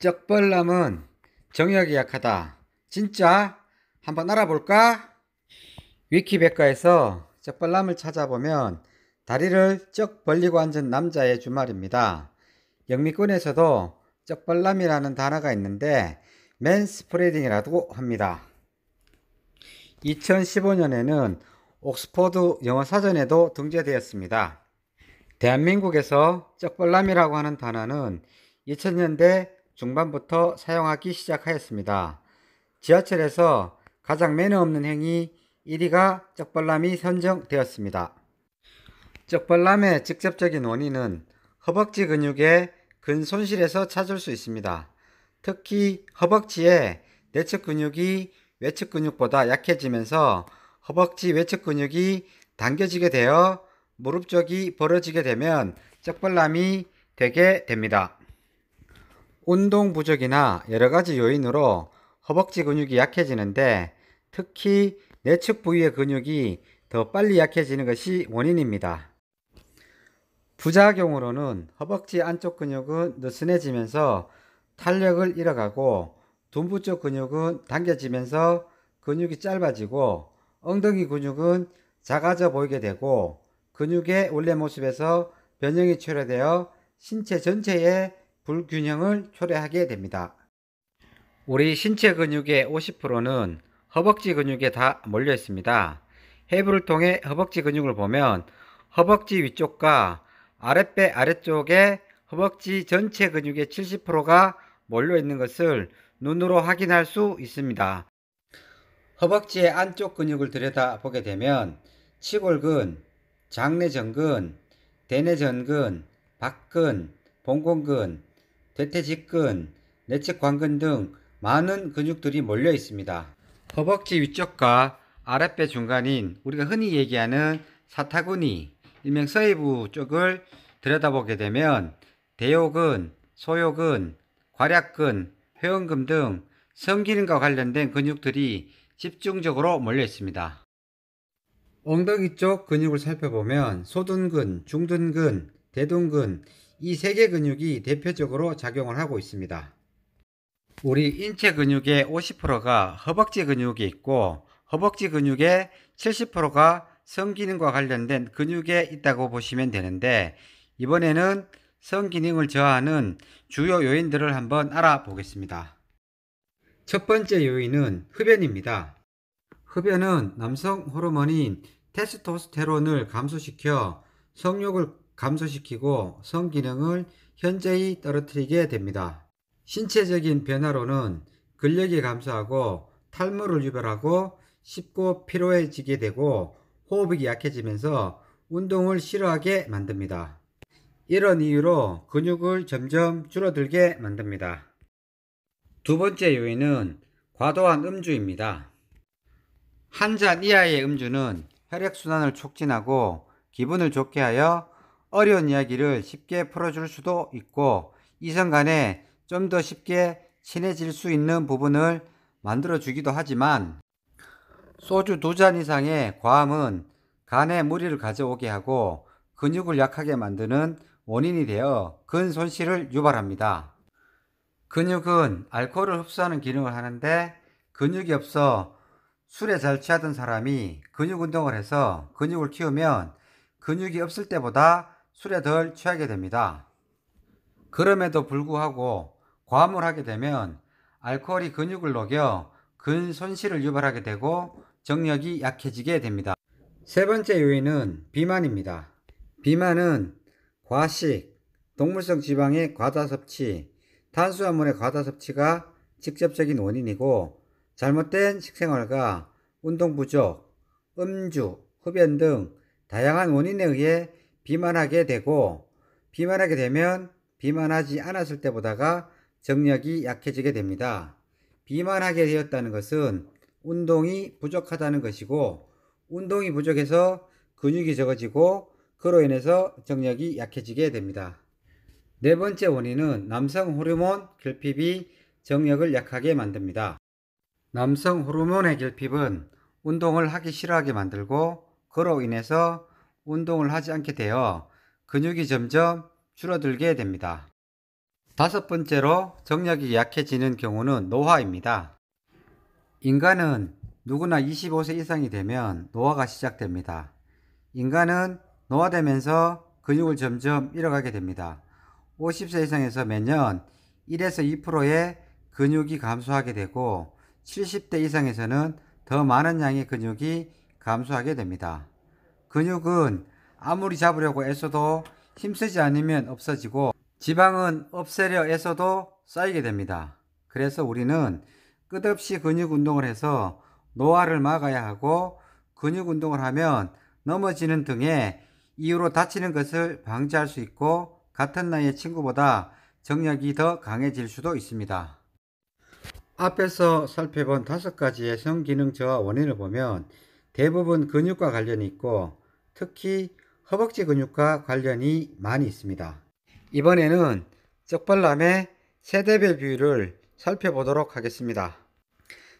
쩍벌남은 정력이 약하다. 진짜? 한번 알아볼까? 위키백과에서 쩍벌남을 찾아보면 다리를 쩍 벌리고 앉은 남자의 주말입니다. 영미권에서도 쩍벌남이라는 단어가 있는데 맨스프레딩이라고 합니다. 2015년에는 옥스퍼드 영어사전에도 등재되었습니다. 대한민국에서 쩍벌남이라고 하는 단어는 2000년대 중반부터 사용하기 시작하였습니다. 지하철에서 가장 매너 없는 행위 1위가 쩍벌남이 선정되었습니다. 쩍벌남의 직접적인 원인은 허벅지 근육의 근손실에서 찾을 수 있습니다. 특히 허벅지의 내측 근육이 외측 근육보다 약해지면서 허벅지 외측 근육이 당겨지게 되어 무릎 쪽이 벌어지게 되면 쩍벌남이 되게 됩니다. 운동 부족이나 여러가지 요인으로 허벅지 근육이 약해지는데 특히 내측 부위의 근육이 더 빨리 약해지는 것이 원인입니다. 부작용으로는 허벅지 안쪽 근육은 느슨해지면서 탄력을 잃어가고 둔부 쪽 근육은 당겨지면서 근육이 짧아지고 엉덩이 근육은 작아져 보이게 되고 근육의 원래 모습에서 변형이 초래되어 신체 전체에 불균형을 초래하게 됩니다. 우리 신체 근육의 50%는 허벅지 근육에 다 몰려 있습니다. 해부를 통해 허벅지 근육을 보면 허벅지 위쪽과 아랫배 아래쪽에 허벅지 전체 근육의 70%가 몰려 있는 것을 눈으로 확인할 수 있습니다. 허벅지의 안쪽 근육을 들여다보게 되면 치골근, 장내전근, 대뇌전근, 박근, 봉공근, 대퇴직근, 내측관근 등 많은 근육들이 몰려 있습니다. 허벅지 위쪽과 아랫배 중간인 우리가 흔히 얘기하는 사타구니, 일명 서해부 쪽을 들여다보게 되면 대요근, 소요근, 괄약근, 회원근 등 성기능과 관련된 근육들이 집중적으로 몰려 있습니다. 엉덩이 쪽 근육을 살펴보면 소둔근, 중둔근, 대둔근 이 세 개 근육이 대표적으로 작용을 하고 있습니다. 우리 인체 근육의 50%가 허벅지 근육이 있고 허벅지 근육의 70%가 성기능과 관련된 근육에 있다고 보시면 되는데 이번에는 성기능을 저하하는 주요 요인들을 한번 알아보겠습니다. 첫 번째 요인은 흡연입니다. 흡연은 남성 호르몬인 테스토스테론을 감소시켜 성욕을 감소시키고 성기능을 현저히 떨어뜨리게 됩니다. 신체적인 변화로는 근력이 감소하고 탈모를 유발하고 쉽고 피로해지게 되고 호흡이 약해지면서 운동을 싫어하게 만듭니다. 이런 이유로 근육을 점점 줄어들게 만듭니다. 두 번째 요인은 과도한 음주입니다. 한 잔 이하의 음주는 혈액순환을 촉진하고 기분을 좋게 하여 어려운 이야기를 쉽게 풀어줄 수도 있고 이성 간에 좀 더 쉽게 친해질 수 있는 부분을 만들어주기도 하지만 소주 2잔 이상의 과음은 간에 무리를 가져오게 하고 근육을 약하게 만드는 원인이 되어 근손실을 유발합니다. 근육은 알코올을 흡수하는 기능을 하는데 근육이 없어 술에 잘 취하던 사람이 근육 운동을 해서 근육을 키우면 근육이 없을 때보다 술에 덜 취하게 됩니다. 그럼에도 불구하고 과음을 하게 되면 알코올이 근육을 녹여 근손실을 유발하게 되고 정력이 약해지게 됩니다. 세 번째 요인은 비만입니다. 비만은 과식, 동물성 지방의 과다 섭취, 탄수화물의 과다 섭취가 직접적인 원인이고 잘못된 식생활과 운동 부족, 음주, 흡연 등 다양한 원인에 의해 비만하게 되고 비만하게 되면 비만하지 않았을 때보다가 정력이 약해지게 됩니다. 비만하게 되었다는 것은 운동이 부족하다는 것이고 운동이 부족해서 근육이 적어지고 그로 인해서 정력이 약해지게 됩니다. 네 번째 원인은 남성 호르몬 결핍이 정력을 약하게 만듭니다. 남성 호르몬의 결핍은 운동을 하기 싫어하게 만들고 그로 인해서 운동을 하지 않게 되어 근육이 점점 줄어들게 됩니다. 다섯 번째로 정력이 약해지는 경우는 노화입니다. 인간은 누구나 25세 이상이 되면 노화가 시작됩니다. 인간은 노화되면서 근육을 점점 잃어가게 됩니다. 50세 이상에서 매년 1에서 2%의 근육이 감소하게 되고 70대 이상에서는 더 많은 양의 근육이 감소하게 됩니다. 근육은 아무리 잡으려고 애써도 힘쓰지 않으면 없어지고 지방은 없애려 애써도 쌓이게 됩니다. 그래서 우리는 끝없이 근육 운동을 해서 노화를 막아야 하고 근육 운동을 하면 넘어지는 등의 이유로 다치는 것을 방지할 수 있고 같은 나이의 친구보다 정력이 더 강해질 수도 있습니다. 앞에서 살펴본 5가지의 성기능 저하 원인을 보면 대부분 근육과 관련이 있고 특히 허벅지 근육과 관련이 많이 있습니다. 이번에는 쩍벌남의 세대별 비율을 살펴보도록 하겠습니다.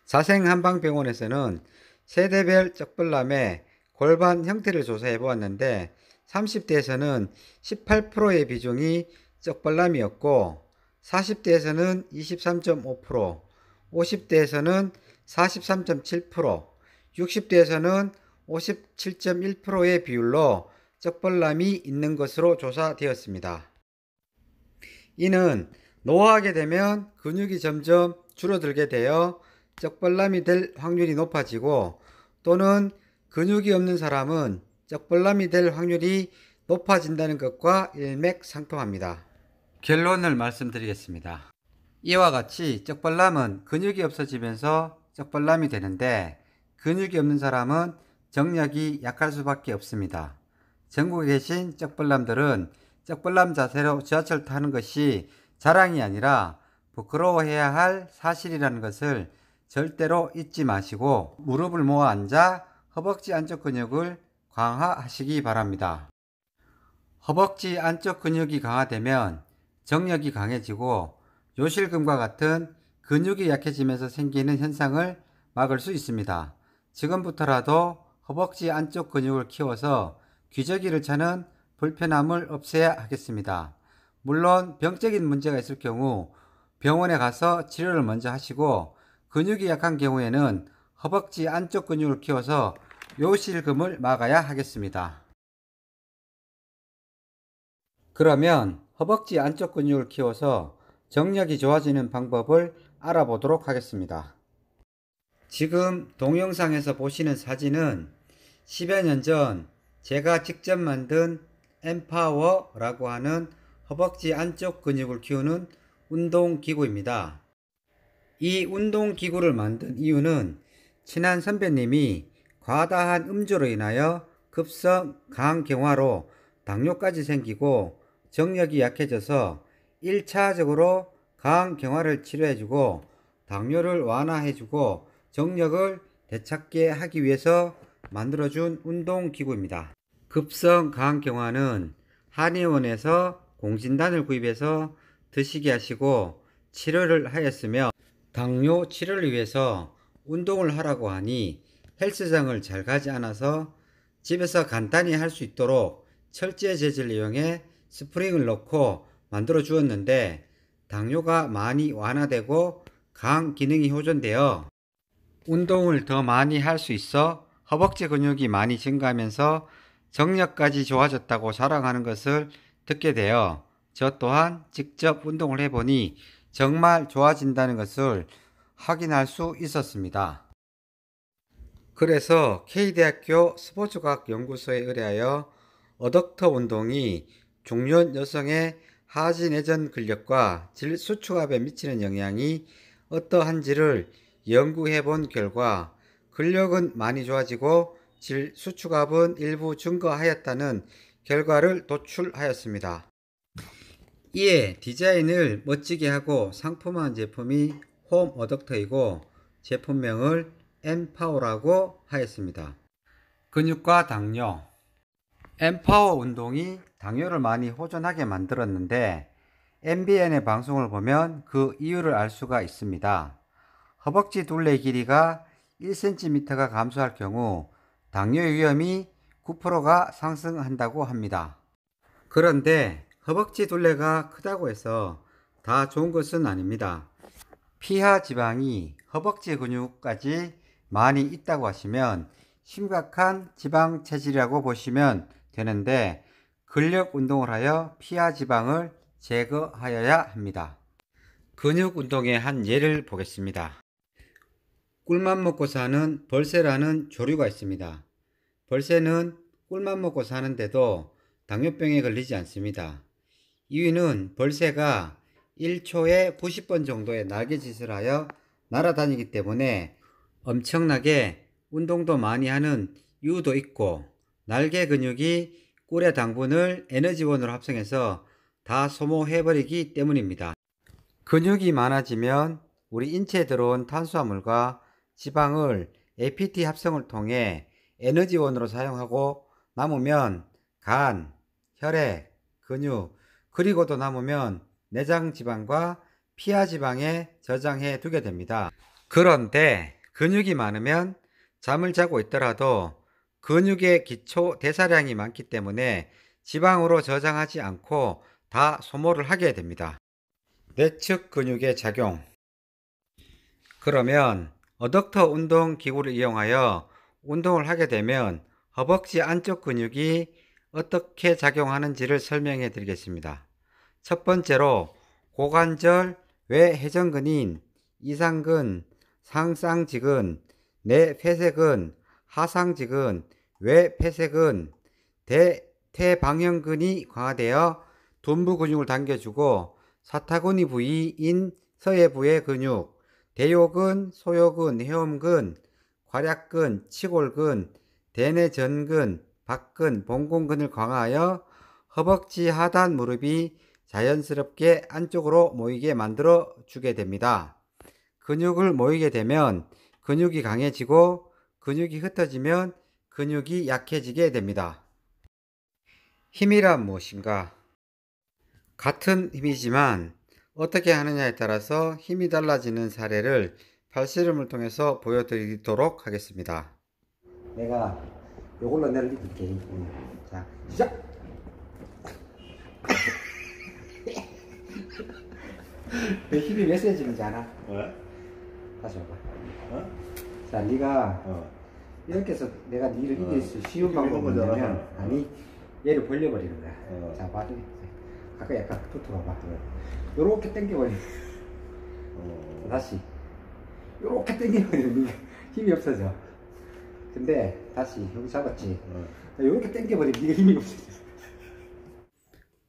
자생한방병원에서는 세대별 쩍벌남의 골반 형태를 조사해 보았는데 30대에서는 18%의 비중이 쩍벌남이었고 40대에서는 23.5%, 50대에서는 43.7%, 60대에서는 57.1%의 비율로 쩍벌남이 있는 것으로 조사되었습니다. 이는 노화하게 되면 근육이 점점 줄어들게 되어 쩍벌남이 될 확률이 높아지고 또는 근육이 없는 사람은 쩍벌남이 될 확률이 높아진다는 것과 일맥상통합니다. 결론을 말씀드리겠습니다. 이와 같이 쩍벌남은 근육이 없어지면서 쩍벌남이 되는데 근육이 없는 사람은 정력이 약할 수밖에 없습니다. 전국에 계신 쩍벌남들은 쩍벌남 자세로 지하철 타는 것이 자랑이 아니라 부끄러워해야 할 사실이라는 것을 절대로 잊지 마시고 무릎을 모아 앉아 허벅지 안쪽 근육을 강화하시기 바랍니다. 허벅지 안쪽 근육이 강화되면 정력이 강해지고 요실금과 같은 근육이 약해지면서 생기는 현상을 막을 수 있습니다. 지금부터라도 허벅지 안쪽 근육을 키워서 기저귀를 차는 불편함을 없애야 하겠습니다. 물론 병적인 문제가 있을 경우 병원에 가서 치료를 먼저 하시고 근육이 약한 경우에는 허벅지 안쪽 근육을 키워서 요실금을 막아야 하겠습니다. 그러면 허벅지 안쪽 근육을 키워서 정력이 좋아지는 방법을 알아보도록 하겠습니다. 지금 동영상에서 보시는 사진은 10여 년 전 제가 직접 만든 엠파워라고 하는 허벅지 안쪽 근육을 키우는 운동기구입니다. 이 운동기구를 만든 이유는 친한 선배님이 과다한 음주로 인하여 급성 간경화로 당뇨까지 생기고 정력이 약해져서 1차적으로 간경화를 치료해주고 당뇨를 완화해주고 정력을 되찾게 하기 위해서 만들어준 운동기구입니다. 급성 간경화는 한의원에서 공진단을 구입해서 드시게 하시고 치료를 하였으며 당뇨 치료를 위해서 운동을 하라고 하니 헬스장을 잘 가지 않아서 집에서 간단히 할 수 있도록 철제 재질을 이용해 스프링을 넣고 만들어 주었는데 당뇨가 많이 완화되고 간 기능이 호전되어 운동을 더 많이 할 수 있어 허벅지 근육이 많이 증가하면서 정력까지 좋아졌다고 자랑하는 것을 듣게 되어 저 또한 직접 운동을 해보니 정말 좋아진다는 것을 확인할 수 있었습니다. 그래서 K대학교 스포츠과학 연구소에 의뢰하여 어덕터 운동이 중년 여성의 하지 내전 근력과 질 수축압에 미치는 영향이 어떠한지를 연구해 본 결과 근력은 많이 좋아지고 질 수축압은 일부 증가하였다는 결과를 도출하였습니다. 이에 디자인을 멋지게 하고 상품화한 제품이 홈 어덕터이고 제품명을 엠파워라고 하였습니다. 근육과 당뇨. 엠파워 운동이 당뇨를 많이 호전하게 만들었는데 MBN의 방송을 보면 그 이유를 알 수가 있습니다. 허벅지 둘레 길이가 1cm가 감소할 경우 당뇨 위험이 9%가 상승한다고 합니다. 그런데 허벅지 둘레가 크다고 해서 다 좋은 것은 아닙니다. 피하 지방이 허벅지 근육까지 많이 있다고 하시면 심각한 지방 체질이라고 보시면 되는데, 근력 운동을 하여 피하 지방을 제거하여야 합니다. 근육 운동의 한 예를 보겠습니다. 꿀만 먹고 사는 벌새라는 조류가 있습니다. 벌새는 꿀만 먹고 사는데도 당뇨병에 걸리지 않습니다. 이유는 벌새가 1초에 90번 정도의 날개짓을 하여 날아다니기 때문에 엄청나게 운동도 많이 하는 이유도 있고, 날개 근육이 꿀의 당분을 에너지원으로 합성해서 다 소모해버리기 때문입니다. 근육이 많아지면 우리 인체에 들어온 탄수화물과 지방을 APT 합성을 통해 에너지원으로 사용하고, 남으면 간, 혈액, 근육, 그리고도 남으면 내장 지방과 피하 지방에 저장해 두게 됩니다. 그런데 근육이 많으면 잠을 자고 있더라도 근육의 기초 대사량이 많기 때문에 지방으로 저장하지 않고 다 소모를 하게 됩니다. 내측 근육의 작용. 그러면 어덕터 운동 기구를 이용하여 운동을 하게 되면 허벅지 안쪽 근육이 어떻게 작용하는지를 설명해 드리겠습니다. 첫 번째로 고관절 외회전근인 이상근, 상쌍지근, 내폐쇄근, 하상지근, 외폐쇄근, 대퇴방형근이 강화되어 둔부 근육을 당겨주고, 사타구니 부위인 서해부의 근육, 대요근, 소요근, 회음근, 괄약근, 치골근, 대뇌전근, 박근, 봉공근을 강화하여 허벅지 하단 무릎이 자연스럽게 안쪽으로 모이게 만들어 주게 됩니다. 근육을 모이게 되면 근육이 강해지고, 근육이 흩어지면 근육이 약해지게 됩니다. 힘이란 무엇인가? 같은 힘이지만 어떻게 하느냐에 따라서 힘이 달라지는 사례를 팔씨름을 통해서 보여드리도록 하겠습니다. 내가 요걸로 내려줄게. 자, 시작! 내 힘이 몇 센치인지 알아? 왜? 다시 봐봐. 어? 자, 네가 이렇게 해서 내가 니를 이길 수 쉬운 방법은 뭐냐면, 아니, 얘를 벌려버리는 거야. 자, 봐도 가까이 약간 붙어봐봐. 요렇게 당겨버리는 거야. 다시 요렇게 당겨버리면 네가 힘이 없어져. 근데 다시 여기 잡았지. 요렇게 당겨버리면 네가 힘이 없어져.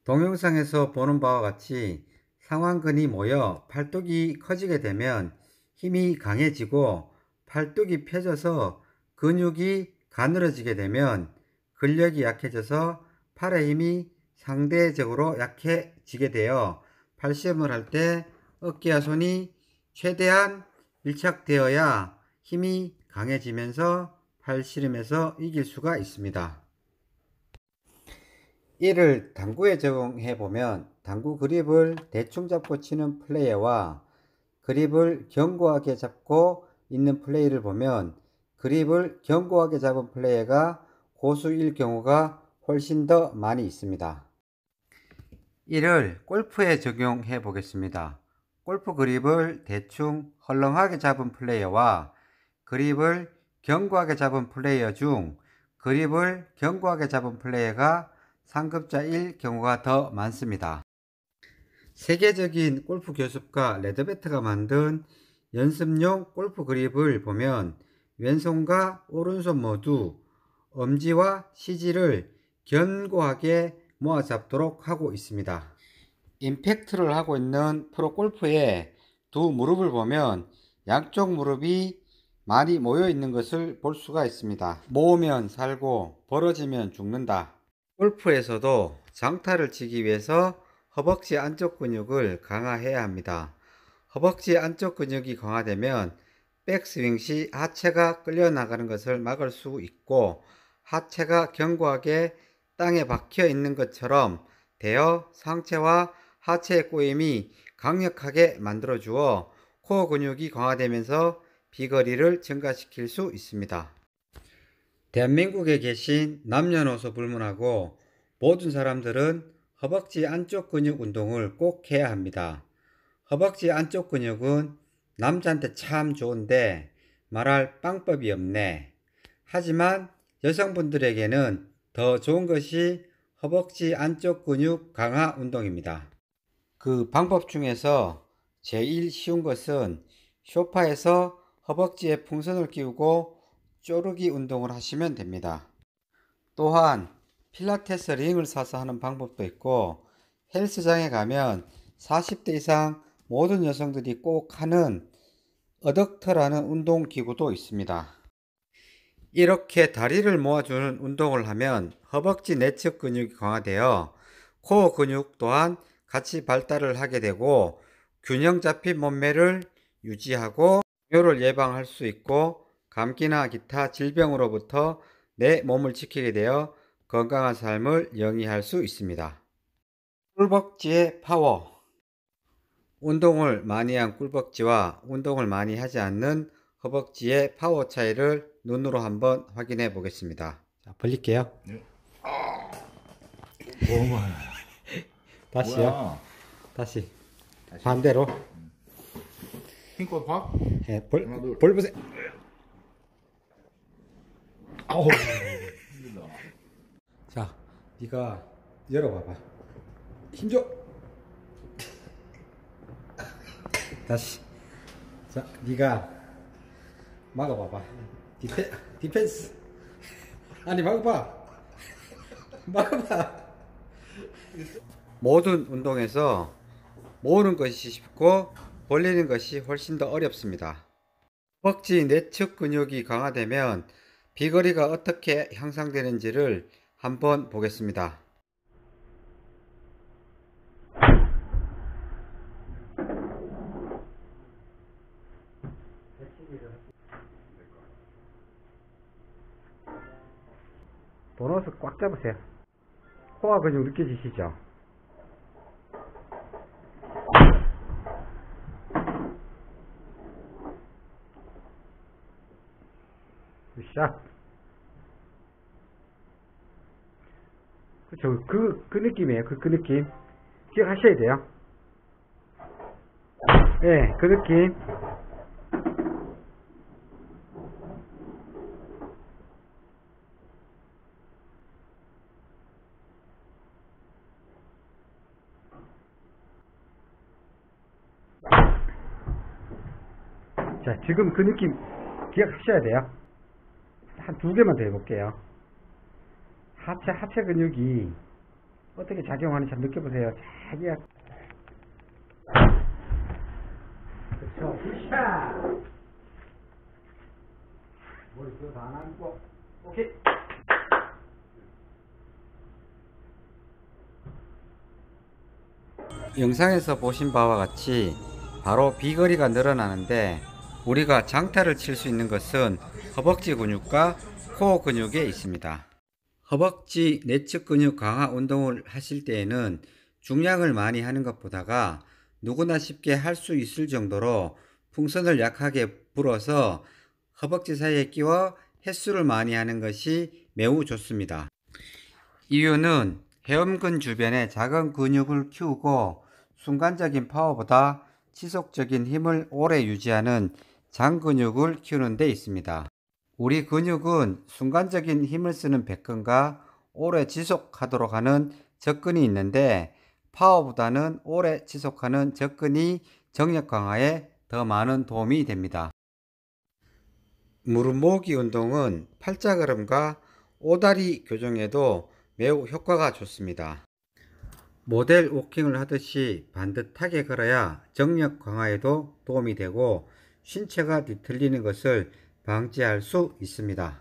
동영상에서 보는 바와 같이 상완근이 모여 팔뚝이 커지게 되면 힘이 강해지고, 팔뚝이 펴져서 근육이 가늘어지게 되면 근력이 약해져서 팔의 힘이 상대적으로 약해지게 되어 팔씨름을 할 때 어깨와 손이 최대한 밀착되어야 힘이 강해지면서 팔씨름에서 이길 수가 있습니다. 이를 당구에 적용해 보면 당구 그립을 대충 잡고 치는 플레이와 그립을 견고하게 잡고 있는 플레이를 보면, 그립을 견고하게 잡은 플레이가 고수일 경우가 훨씬 더 많이 있습니다. 이를 골프에 적용해 보겠습니다. 골프 그립을 대충 헐렁하게 잡은 플레이어와 그립을 견고하게 잡은 플레이어 중 그립을 견고하게 잡은 플레이어가 상급자일 경우가 더 많습니다. 세계적인 골프 교습가 레드베트가 만든 연습용 골프 그립을 보면 왼손과 오른손 모두 엄지와 시지를 견고하게 모아 잡도록 하고 있습니다. 임팩트를 하고 있는 프로 골프의 두 무릎을 보면 양쪽 무릎이 많이 모여 있는 것을 볼 수가 있습니다. 모으면 살고 벌어지면 죽는다. 골프에서도 장타를 치기 위해서 허벅지 안쪽 근육을 강화해야 합니다. 허벅지 안쪽 근육이 강화되면 백스윙 시 하체가 끌려나가는 것을 막을 수 있고, 하체가 견고하게 땅에 박혀 있는 것처럼 되어 상체와 하체의 꼬임이 강력하게 만들어 주어 코어 근육이 강화되면서 비거리를 증가시킬 수 있습니다. 대한민국에 계신 남녀노소 불문하고 모든 사람들은 허벅지 안쪽 근육 운동을 꼭 해야 합니다. 허벅지 안쪽 근육은 남자한테 참 좋은데 말할 방법이 없네. 하지만 여성분들에게는 더 좋은 것이 허벅지 안쪽 근육 강화 운동입니다. 그 방법 중에서 제일 쉬운 것은 소파에서 허벅지에 풍선을 끼우고 쪼르기 운동을 하시면 됩니다. 또한 필라테스 링을 사서 하는 방법도 있고, 헬스장에 가면 40대 이상 모든 여성들이 꼭 하는 어덕터라는 운동기구도 있습니다. 이렇게 다리를 모아주는 운동을 하면 허벅지 내측 근육이 강화되어 코어 근육 또한 같이 발달을 하게 되고, 균형 잡힌 몸매를 유지하고 당뇨를 예방할 수 있고, 감기나 기타 질병으로부터 내 몸을 지키게 되어 건강한 삶을 영위할 수 있습니다. 꿀벅지의 파워. 운동을 많이 한 꿀벅지와 운동을 많이 하지 않는 허벅지의 파워 차이를 눈으로 한번 확인해 보겠습니다. 자, 벌릴게요. 네. 다시요. 뭐야? 다시. 반대로. 힘껏 봐. 예, 하나, 둘. 벌보세요. 아우. 자, 네가 열어봐봐. 힘줘. 다시. 자, 네가 막아봐봐. 디펜스. 아니, 막아봐. 막아봐. 모든 운동에서 모으는 것이 쉽고 벌리는 것이 훨씬 더 어렵습니다. 허벅지 내측 근육이 강화되면 비거리가 어떻게 향상되는지를 한번 보겠습니다. 도넛을 꽉 잡으세요. 코어 근육 느껴지시죠? 샷. 그쵸. 그 느낌이에요. 그 느낌. 기억하셔야 돼요. 예, 네, 그 느낌. 자, 지금 그 느낌 기억하셔야 돼요. 한 2개만 더 해볼게요. 하체 근육이 어떻게 작용하는지 한번 느껴보세요. 자기야. 그렇죠. 굿샷. 머리 다 안고. 오케이. 영상에서 보신 바와 같이 바로 비거리가 늘어나는데, 우리가 장타를 칠 수 있는 것은 허벅지 근육과 코어 근육에 있습니다. 허벅지 내측 근육 강화 운동을 하실 때에는 중량을 많이 하는 것보다가 누구나 쉽게 할 수 있을 정도로 풍선을 약하게 불어서 허벅지 사이에 끼워 횟수를 많이 하는 것이 매우 좋습니다. 이유는 회음근 주변의 작은 근육을 키우고 순간적인 파워보다 지속적인 힘을 오래 유지하는 장근육을 키우는 데 있습니다. 우리 근육은 순간적인 힘을 쓰는 백근과 오래 지속하도록 하는 접근이 있는데, 파워보다는 오래 지속하는 접근이 정력 강화에 더 많은 도움이 됩니다. 무릎 모으기 운동은 팔자걸음과 오다리 교정에도 매우 효과가 좋습니다. 모델 워킹을 하듯이 반듯하게 걸어야 정력 강화에도 도움이 되고 신체가 뒤틀리는 것을 방지할 수 있습니다.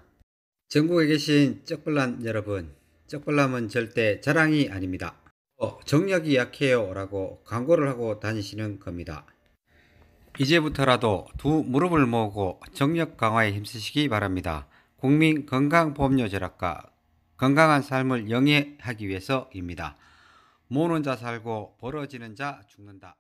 전국에 계신 쩍벌남 여러분, 쩍벌남은 절대 자랑이 아닙니다. 정력이 약해요 라고 광고를 하고 다니시는 겁니다. 이제부터라도 두 무릎을 모으고 정력 강화에 힘쓰시기 바랍니다. 국민건강보험료절약과 건강한 삶을 영위하기 위해서입니다. 모으는 자 살고 벌어지는 자 죽는다.